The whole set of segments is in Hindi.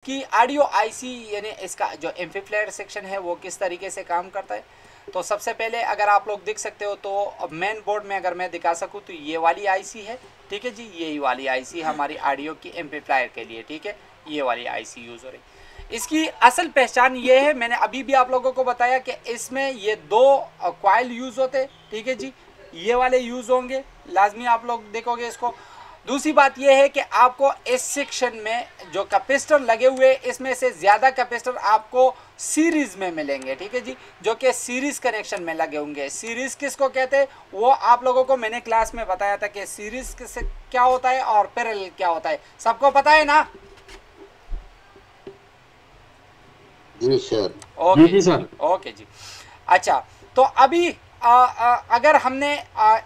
कि ऑडियो आईसी यानी इसका जो एम्पलीफायर सेक्शन है वो किस तरीके से काम करता है। तो सबसे पहले अगर आप लोग देख सकते हो तो मेन बोर्ड में अगर मैं दिखा सकूं तो ये वाली आईसी है, ठीक है जी, यही वाली आईसी हमारी ऑडियो की एम्पलीफायर के लिए, ठीक है, ये वाली आईसी यूज़ हो रही। इसकी असल पहचान ये है, मैंने अभी भी आप लोगों को बताया कि इसमें ये दो कॉइल यूज़ होते, ठीक है जी, ये वाले यूज़ होंगे, लाजमी आप लोग देखोगे इसको। दूसरी बात यह है कि आपको इस सेक्शन में जो कैपेसिटर लगे हुए इसमें से ज़्यादा कैपेसिटर आपको सीरीज़ में मिलेंगे, ठीक है जी, जो कि सीरीज़ कनेक्शन में लगे होंगे। सीरीज़ किसको कहते हैं वो आप लोगों को मैंने क्लास में बताया था कि सीरीज़ किससे क्या होता है और पैरेलल क्या होता है, सबको पता है ना? जी सर। ओके जी सर, ओके जी। अच्छा, तो अभी अगर हमने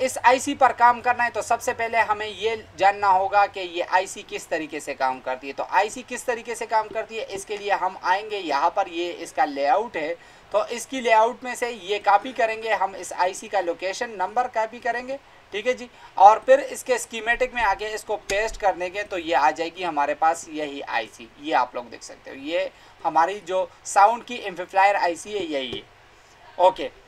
इस आईसी पर काम करना है तो सबसे पहले हमें ये जानना होगा कि ये आईसी किस तरीके से काम करती है। तो आईसी किस तरीके से काम करती है इसके लिए हम आएंगे यहाँ पर, ये इसका लेआउट है, तो इसकी लेआउट में से ये कॉपी करेंगे हम, इस आईसी का लोकेशन नंबर कॉपी करेंगे, ठीक है जी, और फिर इसके स्कीमेटिक में आके इसको पेस्ट कर देंगे तो ये आ जाएगी हमारे पास यही आईसी। ये आप लोग देख सकते हो, ये हमारी जो साउंड की एम्पलीफायर आईसी है यही है। ओके,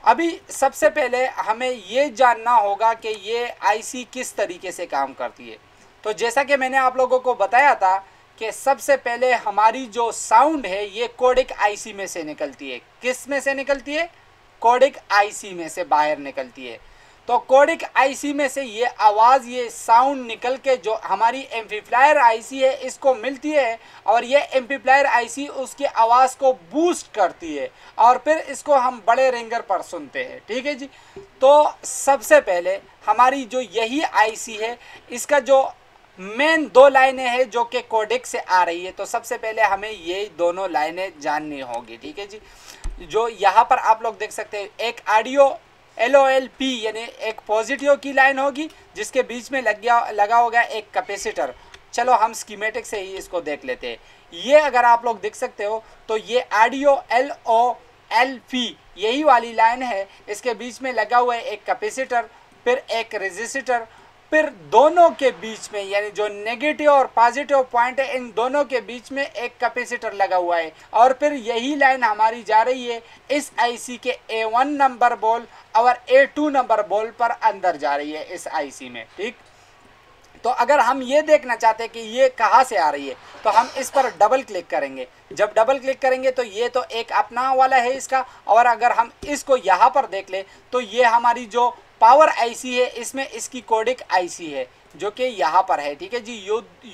अभी सबसे पहले हमें ये जानना होगा कि ये आईसी किस तरीके से काम करती है। तो जैसा कि मैंने आप लोगों को बताया था कि सबसे पहले हमारी जो साउंड है ये कोडेक आईसी में से निकलती है। किस में से निकलती है? कोडेक आईसी में से बाहर निकलती है। तो कोडेक आईसी में से ये आवाज़, ये साउंड निकल के जो हमारी एम्पलीफायर आईसी है इसको मिलती है, और ये एम्पलीफायर आईसी उसकी आवाज़ को बूस्ट करती है और फिर इसको हम बड़े रिंगर पर सुनते हैं, ठीक है जी। तो सबसे पहले हमारी जो यही आईसी है इसका जो मेन दो लाइनें हैं जो कि कोडेक से आ रही है, तो सबसे पहले हमें ये दोनों लाइनें जाननी होगी, ठीक है जी। जो यहाँ पर आप लोग देख सकते हैं, एक ऑडियो LOLP यानी एक पॉजिटिव की लाइन होगी जिसके बीच में लगा होगा एक कैपेसिटर। चलो हम स्कीमेटिक से ही इसको देख लेते हैं। ये अगर आप लोग देख सकते हो तो ये ऑडियो LOLP यही वाली लाइन है, इसके बीच में लगा हुआ है एक कैपेसिटर, फिर एक रेजिस्टर, फिर दोनों के बीच में यानी जो नेगेटिव और पॉजिटिव पॉइंट है इन दोनों के बीच में एक कैपेसिटर लगा हुआ है, और फिर यही लाइन हमारी जा रही है इस आईसी के A1 नंबर बॉल और A2 नंबर बॉल पर अंदर जा रही है इस आईसी में, ठीक। तो अगर हम ये देखना चाहते हैं कि ये कहाँ से आ रही है तो हम इस पर डबल क्लिक करेंगे। जब डबल क्लिक करेंगे तो ये तो एक अपना वाला है इसका, और अगर हम इसको यहाँ पर देख ले तो ये हमारी जो पावर आईसी है इसमें इसकी कोडेक आईसी है जो कि यहाँ पर है, ठीक है जी,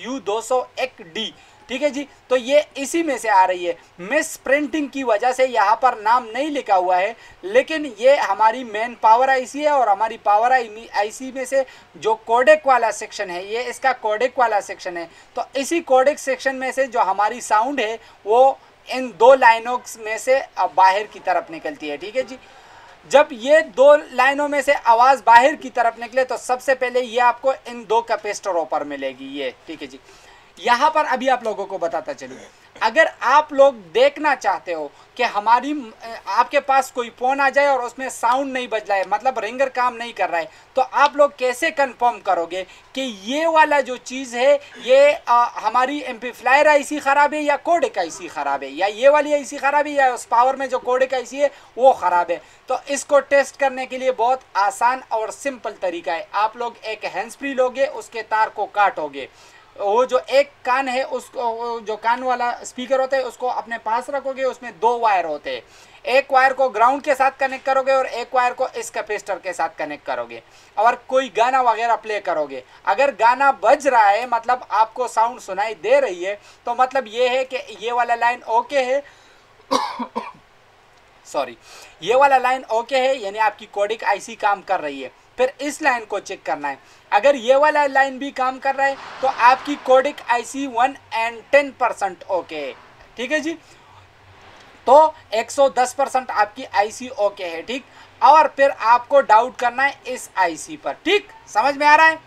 U201D, ठीक है जी। तो ये इसी में से आ रही है। मिस प्रिंटिंग की वजह से यहाँ पर नाम नहीं लिखा हुआ है, लेकिन ये हमारी मेन पावर आईसी है, और हमारी पावर आईसी में से जो कोडेक वाला सेक्शन है ये इसका कोडेक वाला सेक्शन है। तो इसी कोडेक सेक्शन में से जो हमारी साउंड है वो इन दो लाइनों में से बाहर की तरफ निकलती है, ठीक है जी। जब ये दो लाइनों में से आवाज़ बाहर की तरफ निकले तो सबसे पहले ये आपको इन दो कैपेसिटरों पर मिलेगी, ये, ठीक है जी। यहाँ पर अभी आप लोगों को बताता चलूँ, अगर आप लोग देखना चाहते हो कि हमारी आपके पास कोई फ़ोन आ जाए और उसमें साउंड नहीं बज रहा है, मतलब रिंगर काम नहीं कर रहा है, तो आप लोग कैसे कंफर्म करोगे कि ये वाला जो चीज़ है ये हमारी एम्पलीफायर आईसी ख़राब है या कोडेक आईसी ख़राब है, या ये वाली आईसी ख़राब है या उस पावर में जो कोडेक आईसी है वो ख़राब है। तो इसको टेस्ट करने के लिए बहुत आसान और सिंपल तरीका है। आप लोग एक हैंड्स फ्री लोगे, उसके तार को काटोगे, वो जो एक कान है उसको, जो कान वाला स्पीकर होता है उसको अपने पास रखोगे, उसमें दो वायर होते हैं, एक वायर को ग्राउंड के साथ कनेक्ट करोगे और एक वायर को इस कैपेसिटर के साथ कनेक्ट करोगे, और कोई गाना वगैरह प्ले करोगे। अगर गाना बज रहा है मतलब आपको साउंड सुनाई दे रही है तो मतलब ये है कि ये वाला लाइन ओके है सॉरी, ये वाला लाइन ओके है, यानी आपकी कोडेक आईसी काम कर रही है। फिर इस लाइन को चेक करना है, अगर ये वाला लाइन भी काम कर रहा है तो आपकी कोडेक आईसी 110% ओके है, ठीक है जी। तो 110% आपकी आईसी ओके है, ठीक। और फिर आपको डाउट करना है इस आईसी पर, ठीक, समझ में आ रहा है?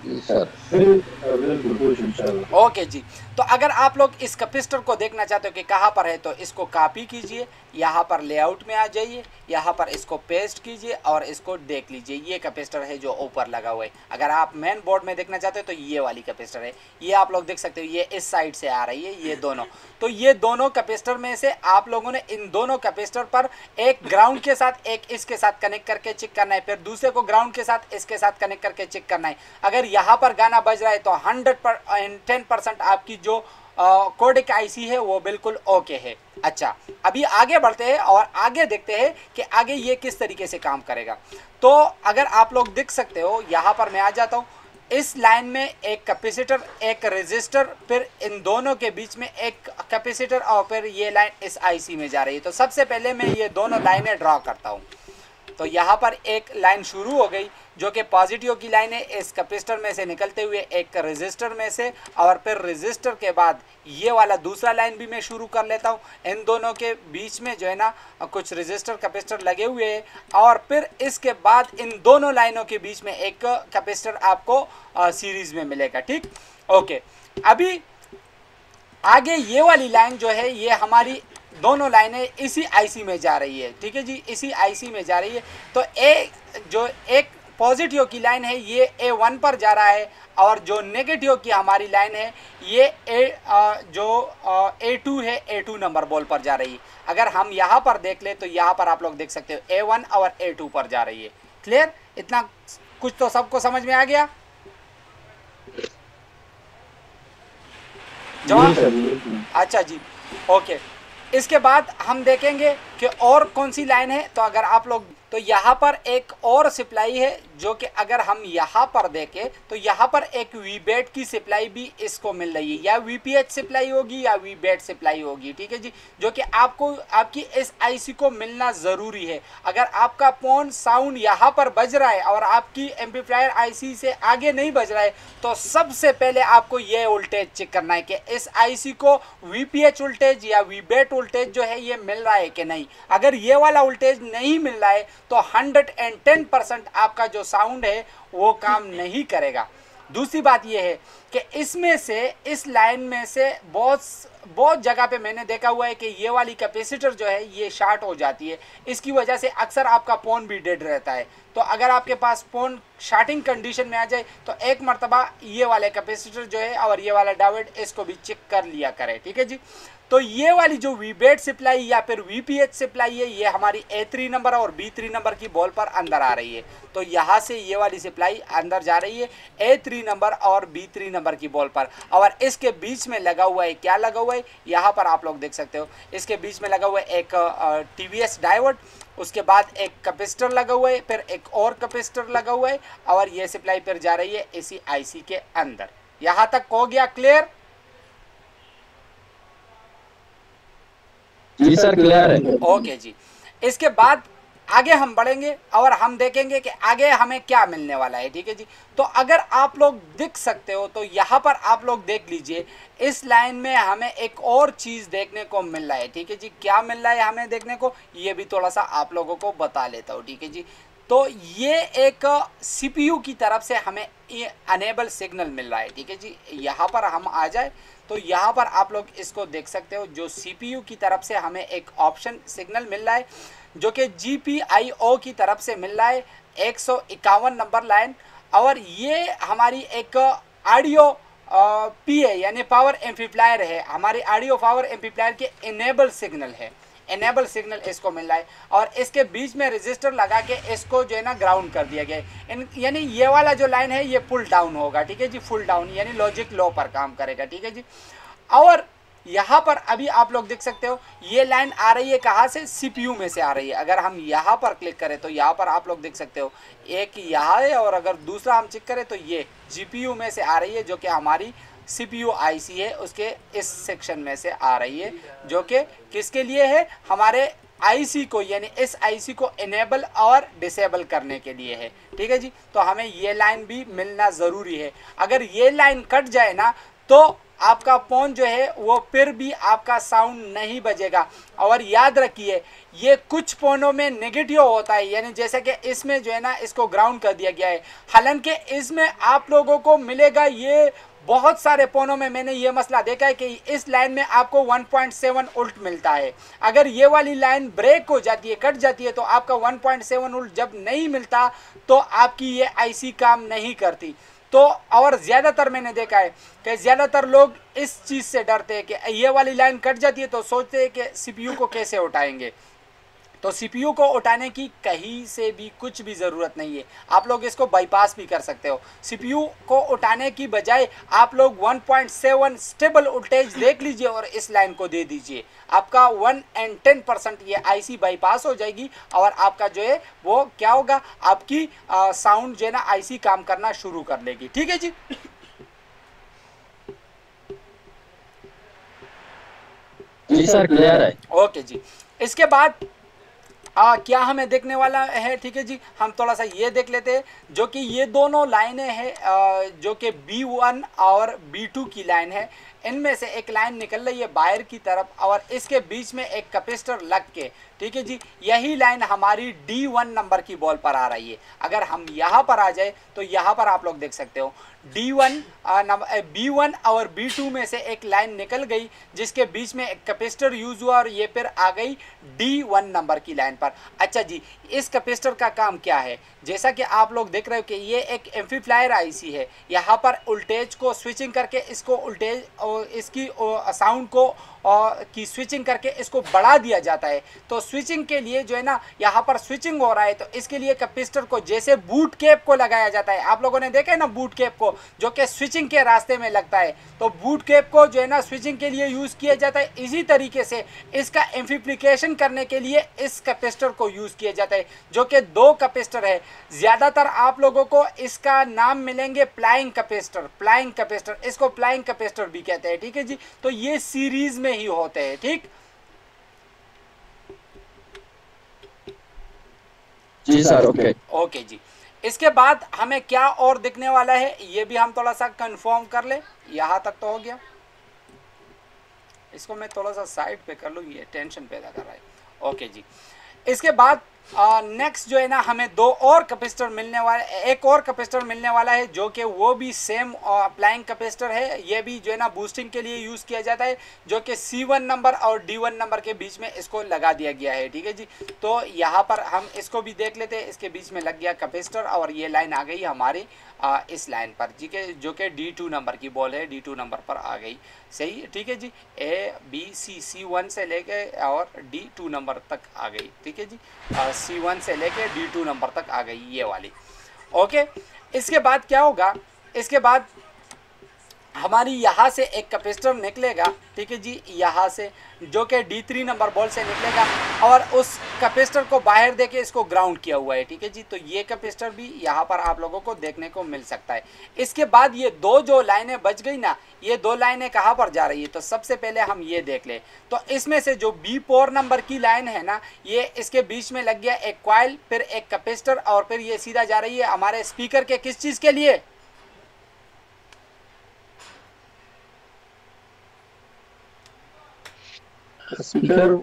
जी सर। बिल्कुल पूछ इंशाल्लाह। ओके जी। तो अगर आप लोग इस कैपेसिटर को देखना चाहते हो कि कहाँ पर है, तो इसको कॉपी कीजिए, यहाँ पर लेआउट में आ जाइए, यहाँ पर इसको पेस्ट कीजिए और इसको देख लीजिए। ये कैपेसिटर है जो ऊपर लगा हुआ है। अगर आप मेन बोर्ड में देखना चाहते हो तो ये वाली कैपेसिटर है, ये आप लोग देख सकते हो, ये इस साइड से आ रही है, ये दोनों। तो ये दोनों कैपेसिटर में से आप लोगों ने इन दोनों कैपेसिटर पर एक ग्राउंड के साथ, एक इसके साथ कनेक्ट करके चेक करना है, फिर दूसरे को ग्राउंड के साथ इसके साथ कनेक्ट करके चेक करना है। अगर यहाँ पर गाना बज रहा है तो 110% आपकी जो कोडेक आईसी है वो बिल्कुल ओके है। अच्छा, अभी आगे बढ़ते हैं और आगे देखते हैं कि आगे ये किस तरीके से काम करेगा। तो अगर आप लोग देख सकते हो, यहाँ पर मैं आ जाता हूँ। इस लाइन में एक कैपेसिटर, एक रेजिस्टर, फिर इन दोनों के बीच में एक कैपेसिटर और फिर ये लाइन इस आईसी में जा रही है। तो सबसे पहले मैं ये दोनों लाइनें ड्रॉ करता हूँ। तो यहाँ पर एक लाइन शुरू हो गई जो कि पॉजिटिव की लाइन है, इस कैपेसिटर में से निकलते हुए एक रेजिस्टर में से, और फिर रेजिस्टर के बाद ये वाला दूसरा लाइन भी मैं शुरू कर लेता हूँ। इन दोनों के बीच में जो है ना कुछ रेजिस्टर कैपेसिटर लगे हुए हैं, और फिर इसके बाद इन दोनों लाइनों के बीच में एक कैपेसिटर आपको सीरीज में मिलेगा। ठीक, ओके। अभी आगे ये वाली लाइन जो है ये हमारी दोनों लाइनें इसी आईसी में जा रही है। ठीक है जी, इसी आईसी में जा रही है। तो जो एक पॉजिटिव की लाइन है ये A1 पर जा रहा है, और जो नेगेटिव की हमारी लाइन है ये A2 है, A2 नंबर बॉल पर जा रही है। अगर हम यहाँ पर देख ले तो यहाँ पर आप लोग देख सकते हो A1 और A2 पर जा रही है। क्लियर? इतना कुछ तो सबको समझ में आ गया? जवाब? अच्छा जी, ओके। इसके बाद हम देखेंगे कि और कौन सी लाइन है। तो अगर आप लोग, तो यहाँ पर एक और सप्लाई है जो कि अगर हम यहाँ पर देखें तो यहाँ पर एक वीबेट की सप्लाई भी इसको मिल रही है, या वीपीएच सप्लाई होगी या वीबेट सप्लाई होगी। ठीक है जी, जो कि आपको आपकी इस आईसी को मिलना ज़रूरी है। अगर आपका फोन साउंड यहाँ पर बज रहा है और आपकी एम्पलीफायर आईसी से आगे नहीं बज रहा है, तो सबसे पहले आपको ये वोल्टेज चेक करना है कि इस आईसी को वीपीएच वोल्टेज या वीबेट वोल्टेज जो है ये मिल रहा है कि नहीं। अगर ये वाला वोल्टेज नहीं मिल रहा है तो 110% आपका जो साउंड है वो काम नहीं करेगा। दूसरी बात यह है कि इसमें से, इस लाइन में से बहुत जगह पे मैंने देखा हुआ है कि ये वाली कैपेसिटर जो है ये शार्ट हो जाती है। इसकी वजह से अक्सर आपका फ़ोन भी डेड रहता है। तो अगर आपके पास फ़ोन शार्टिंग कंडीशन में आ जाए तो एक मरतबा ये वाले कैपेसिटर जो है और ये वाला डायोड इसको भी चेक कर लिया करें। ठीक है जी। तो ये वाली जो वीबेट सप्लाई या फिर वीपीएच सप्लाई है ये हमारी A3 नंबर और B3 नंबर की बॉल पर अंदर आ रही है। तो यहाँ से ये वाली सप्लाई अंदर जा रही है A3 नंबर और B3 नंबर की बॉल पर, और इसके बीच में लगा हुआ है, क्या लगा हुआ है यहाँ पर आप लोग देख सकते हो। इसके बीच में लगा हुआ है एक TVS डायोड, उसके बाद एक कैपेसिटर लगा हुआ है, फिर एक और कैपेसिटर लगा हुआ है, और ये सप्लाई फिर जा रही है इसी आईसी के अंदर। यहाँ तक हो गया क्लियर? जी सर, क्लियर है। ओके जी। इसके बाद आगे हम बढ़ेंगे और हम देखेंगे कि आगे हमें क्या मिलने वाला है। ठीक है जी। तो अगर आप लोग देख सकते हो तो यहाँ पर आप लोग देख लीजिए, इस लाइन में हमें एक और चीज़ देखने को मिल रहा है। ठीक है जी, क्या मिल रहा है हमें देखने को, ये भी थोड़ा सा आप लोगों को बता लेता हूँ। ठीक है जी। तो ये एक सीपीयू की तरफ से हमें अनेबल सिग्नल मिल रहा है। ठीक है जी। यहाँ पर हम आ जाए तो यहाँ पर आप लोग इसको देख सकते हो, जो सीपीयू की तरफ से हमें एक ऑप्शन सिग्नल मिल रहा है जो कि GPIO की तरफ से मिल रहा है, 151 नंबर लाइन। और ये हमारी एक ऑडियो PA यानी पावर एम्पलीफायर है, हमारी ऑडियो पावर एम्पलीफायर के इनेबल सिग्नल है, इनेबल सिग्नल इसको मिल रहा है। और इसके बीच में रजिस्टर लगा के इसको जो है ना ग्राउंड कर दिया गया, यानी ये वाला जो लाइन है ये फुल डाउन होगा। ठीक है जी, फुल डाउन यानी लॉजिक लो पर काम करेगा। ठीक है जी। और यहाँ पर अभी आप लोग देख सकते हो ये लाइन आ रही है कहाँ से, CPU में से आ रही है। अगर हम यहाँ पर क्लिक करें तो यहाँ पर आप लोग देख सकते हो एक यहाँ है, और अगर दूसरा हम चेक करें तो ये GPU में से आ रही है, जो कि हमारी CPU IC है उसके इस सेक्शन में से आ रही है, जो कि किसके लिए है, हमारे IC को यानी इस IC को इनेबल और डिसेबल करने के लिए है। ठीक है जी। तो हमें ये लाइन भी मिलना ज़रूरी है। अगर ये लाइन कट जाए ना तो आपका फ़ोन जो है वो फिर भी आपका साउंड नहीं बजेगा। और याद रखिए ये कुछ फ़ोनों में नेगेटिव होता है, यानी जैसे कि इसमें जो है ना इसको ग्राउंड कर दिया गया है, हालांकि इसमें आप लोगों को मिलेगा, ये बहुत सारे फ़ोनों में मैंने ये मसला देखा है कि इस लाइन में आपको 1.7 उल्ट मिलता है। अगर ये वाली लाइन ब्रेक हो जाती है, कट जाती है, तो आपका 1.7 उल्ट जब नहीं मिलता तो आपकी ये आईसी काम नहीं करती। तो और ज़्यादातर मैंने देखा है कि ज़्यादातर लोग इस चीज़ से डरते हैं कि ये वाली लाइन कट जाती है तो सोचते हैं कि सीपीयू को कैसे उठाएंगे। तो सीपीयू को उठाने की कहीं से भी कुछ भी ज़रूरत नहीं है, आप लोग इसको बाईपास भी कर सकते हो। सीपीयू को उठाने की बजाय आप लोग 1.7 स्टेबल वोल्टेज देख लीजिए और इस लाइन को दे दीजिए, आपका 1 और 10% ये आईसी बाईपास हो जाएगी और आपका जो है वो क्या होगा, आपकी साउंड जो है ना आईसी काम करना शुरू कर लेगी। ठीक है जी। जी सर क्लियर है। ओके जी। इसके बाद क्या हमें देखने वाला है, ठीक है जी, हम थोड़ा सा ये देख लेते हैं, जो कि ये दोनों लाइनें हैं जो कि B1 और B2 की लाइन है। इनमें से एक लाइन निकल रही है बाहर की तरफ और इसके बीच में एक कैपेसिटर लग के, ठीक है जी, यही लाइन हमारी D1 नंबर की बॉल पर आ रही है। अगर हम यहाँ पर आ जाए तो यहाँ पर आप लोग देख सकते हो B1 और B2 में से एक लाइन निकल गई जिसके बीच में एक कैपेसिटर यूज हुआ और ये फिर आ गई D1 नंबर की लाइन पर। अच्छा जी, इस कैपेसिटर का काम क्या है? जैसा कि आप लोग देख रहे हो कि ये एक एम्पलीफायर आईसी है, यहाँ पर वोल्टेज को स्विचिंग करके इसको वोल्टेज और इसकी साउंड को की स्विचिंग करके इसको बढ़ा दिया जाता है। तो स्विचिंग के लिए जो है ना यहाँ पर स्विचिंग हो रहा है, तो इसके लिए कैपेसिटर को जैसे बूट कैप को लगाया जाता है, आप लोगों ने देखा है ना बूट कैप को, जो कि स्विचिंग के रास्ते में लगता है, तो बूट कैप को जो है ना स्विचिंग के लिए यूज़ किया जाता है। इसी तरीके से इसका एम्पलीफिकेशन करने के लिए इस कैपेसिटर को यूज़ किया जाता है, जो कि 2 कैपेसिटर है। ज़्यादातर आप लोगों को इसका नाम मिलेंगे फ्लाइंग कैपेसिटर, इसको फ्लाइंग कैपेसिटर भी कहते हैं। ठीक है जी, तो ये सीरीज में ही होते हैं। ठीक, जी सर ओके। ओके जी। इसके बाद हमें क्या और दिखने वाला है ये भी हम थोड़ा सा कंफर्म कर ले। यहाँ तक तो हो गया, इसको मैं थोड़ा सा साइड पे कर लूँ, ये टेंशन पैदा कर रहा है। ओके जी। इसके बाद नेक्स्ट जो है ना हमें 2 और कैपेसिटर मिलने वाला, एक और कैपेसिटर मिलने वाला है जो कि वो भी सेम अप्लाइंग कैपेसिटर है। ये भी जो है ना बूस्टिंग के लिए यूज़ किया जाता है, जो कि C1 नंबर और D1 नंबर के बीच में इसको लगा दिया गया है। ठीक है जी, तो यहाँ पर हम इसको भी देख लेते हैं। इसके बीच में लग गया कैपेसिटर और ये लाइन आ गई हमारी इस लाइन पर, ठीक है, जो कि D2 नंबर की बॉल है, D2 नंबर पर आ गई। सही, ठीक है जी, C1 से लेके और D2 नंबर तक आ गई। ठीक है जी, C1 से लेके D2 नंबर तक आ गई ये वाली। ओके, इसके बाद क्या होगा, इसके बाद हमारी यहाँ से एक कैपेसिटर निकलेगा। ठीक है जी, यहाँ से जो कि D3 नंबर बॉल से निकलेगा और उस कैपेसिटर को बाहर देके इसको ग्राउंड किया हुआ है। ठीक है जी, तो ये कैपेसिटर भी यहाँ पर आप लोगों को देखने को मिल सकता है। इसके बाद ये 2 जो लाइनें बच गई ना, ये 2 लाइनें कहाँ पर जा रही है, तो सबसे पहले हम ये देख लें। तो इसमें से जो B4 नंबर की लाइन है ना, ये इसके बीच में लग गया एक कॉइल, फिर एक कैपेसिटर और फिर ये सीधा जा रही है हमारे स्पीकर के किस चीज़ के लिए, स्पीकर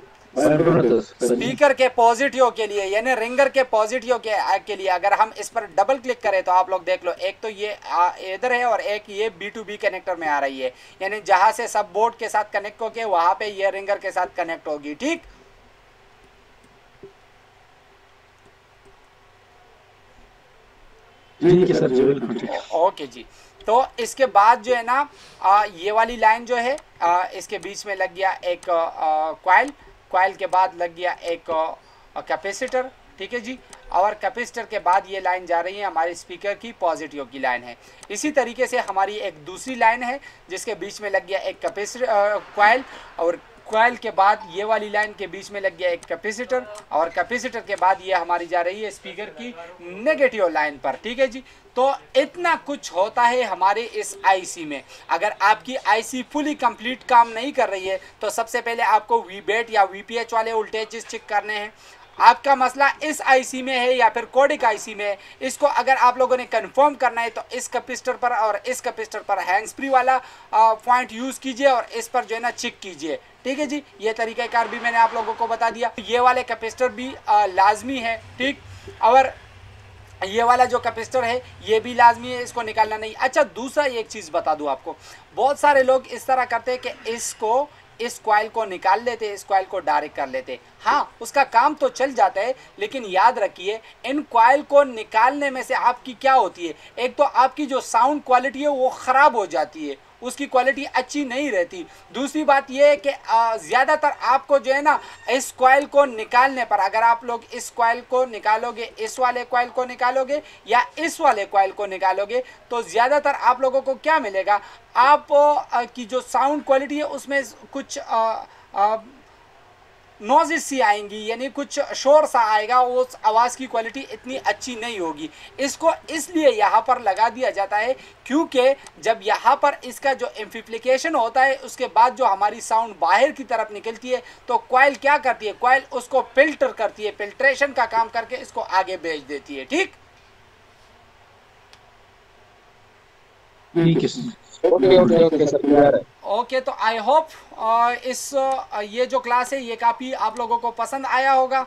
के पॉजिटिव के लिए, यानी रिंगर के पॉजिटिव के लिए। अगर हम इस पर डबल क्लिक करें तो आप लोग देख लो, एक तो ये इधर है और एक ये B2B कनेक्टर में आ रही है, यानी जहां से सब बोर्ड के साथ कनेक्ट होके वहां पे ये रिंगर के साथ कनेक्ट होगी। ठीक, ओके जी। तो इसके बाद जो है ना ये वाली लाइन जो है इसके बीच में लग गया एक कॉइल के बाद लग गया एक कैपेसिटर। ठीक है जी, और कैपेसिटर के बाद ये लाइन जा रही है हमारे स्पीकर की पॉजिटिव की लाइन है। इसी तरीके से हमारी एक दूसरी लाइन है जिसके बीच में लग गया एक कैपेसिटर कॉइल, और कॉइल के बाद ये वाली लाइन के बीच में लग गया एक कैपेसिटर, और कैपेसिटर के बाद ये हमारी जा रही है स्पीकर की नेगेटिव लाइन पर। ठीक है जी, तो इतना कुछ होता है हमारे इस आईसी में। अगर आपकी आईसी फुली कंप्लीट काम नहीं कर रही है तो सबसे पहले आपको वीबेट या वीपीएच वाले वोल्टेजेस चेक करने हैं। आपका मसला इस आईसी में है या फिर कोडिक आईसी में है, इसको अगर आप लोगों ने कंफर्म करना है तो इस कैपेसिटर पर और इस कैपेसिटर पर हैंड्स फ्री वाला पॉइंट यूज़ कीजिए और इस पर जो है ना चेक कीजिए। ठीक है जी, ये तरीक़ाकार भी मैंने आप लोगों को बता दिया। ये वाले कैपेसिटर भी लाजमी है, ठीक, और ये वाला जो कैपेसिटर है ये भी लाजमी है, इसको निकालना नहीं। अच्छा, दूसरा एक चीज़ बता दूं आपको, बहुत सारे लोग इस तरह करते हैं कि इस कॉइल को निकाल लेते, इस कॉइल को डायरेक्ट कर लेते। हाँ, उसका काम तो चल जाता है, लेकिन याद रखिए इन कॉइल को निकालने में से आपकी क्या होती है, एक तो आपकी जो साउंड क्वालिटी है वो ख़राब हो जाती है, उसकी क्वालिटी अच्छी नहीं रहती। दूसरी बात यह है कि ज़्यादातर आपको जो है ना इस कॉइल को निकालने पर, अगर आप लोग इस कॉइल को निकालोगे, इस वाले कॉइल को निकालोगे या इस वाले कॉइल को निकालोगे, तो ज़्यादातर आप लोगों को क्या मिलेगा, आप की जो साउंड क्वालिटी है उसमें कुछ नॉइज़ सी आएंगी, यानी कुछ शोर सा आएगा, उस आवाज़ की क्वालिटी इतनी अच्छी नहीं होगी। इसको इसलिए यहाँ पर लगा दिया जाता है क्योंकि जब यहाँ पर इसका जो एम्प्लीफिकेशन होता है उसके बाद जो हमारी साउंड बाहर की तरफ निकलती है तो कॉइल क्या करती है, कॉइल उसको फिल्टर करती है, फिल्ट्रेशन का काम करके इसको आगे भेज देती है। ठीक, ठीक है। ओके सर, क्लियर है। ओके, तो आई होप ये जो क्लास है ये काफ़ी आप लोगों को पसंद आया होगा।